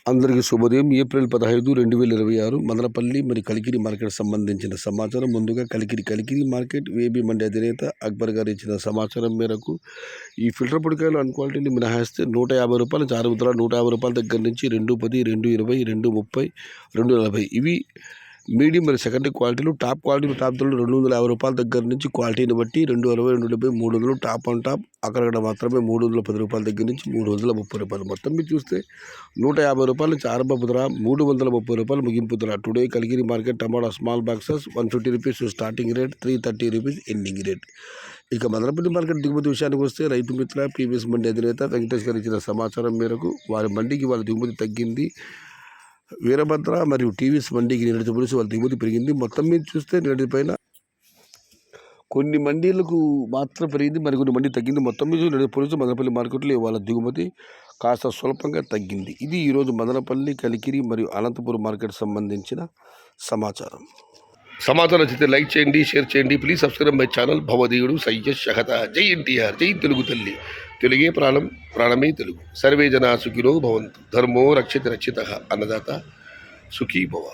అందరికీ శుభోదయం. ఏప్రిల్ 15, 2026 మదనపల్లి మరి కలికిరి మార్కెట్ సంబంధించిన సమాచారం. ముందుగా కలికిరి మార్కెట్ వేబీ మండి అధినేత అక్బర్ గారు ఇచ్చిన సమాచారం మేరకు ఈ ఫిల్టర్ పొడికాయలు అన్క్వాలిటీని మినహాయిస్తే 150 రూపాయలు జారుగుతున్న 150 రూపాయల దగ్గర నుంచి 210, 220, 230, 240 ఇవి మీడియం మరి సెకండరీ క్వాలిటీలు. టాప్ క్వాలిటీలు టాప్ ధరలు 250 రూపాయల దగ్గర నుంచి క్వాలిటీని బట్టి 260, 270, 300 టాప్ ఆన్ టాప్. అక్కడక్కడ మాత్రమే 310 రూపాయల దగ్గర నుంచి 330 రూపాయలు. మొత్తం మీరు చూస్తే 150 రూపాయల నుంచి ఆరంభపు ధర, 330 రూపాయలు ముగింపు ధర. టుడే కలికిరి మార్కెట్ టమాటా small boxes 150 rupees starting rate, 330 rupees ending rate. ఇక మదనపల్లి మార్కెట్ దిగుమతి విషయానికి వస్తే రైతు మిత్ర పీవీఎస్ మండి అధినేత వెంకటేష్ గారు ఇచ్చిన సమాచారం మేరకు వారి మండికి వాళ్ళ దిగుమతి తగ్గింది. వీరభద్ర మరియు టీవీఎస్ మండీకి నిన్నటి పోలీసు వాళ్ళ దిగుమతి పెరిగింది. మొత్తం మీద చూస్తే నిన్నటి పైన కొన్ని మండీలకు మాత్రం పెరిగింది, మరికొన్ని మండీ తగ్గింది. మొత్తం మీద నిన్నటి పోలీసు మదనపల్లి మార్కెట్లో వాళ్ళ దిగుమతి కాస్త స్వల్పంగా తగ్గింది. ఇది ఈరోజు మదనపల్లి, కలికిరి మరియు అనంతపురం మార్కెట్ సంబంధించిన సమాచారం నచ్చితే లైక్ చేయండి, షేర్ చేయండి. Please subscribe my channel. భవదేవుడు సయ్యద్ షహత. జై ఎన్టీఆర్, జై తెలుగు తల్లి. తెలుగే ప్రాణం, ప్రాణమే తెలుగు. సర్వే జనా సుఖినో భవంతు. ధర్మో రక్షిత రక్షిత. అన్నదాత సుఖీ భవ.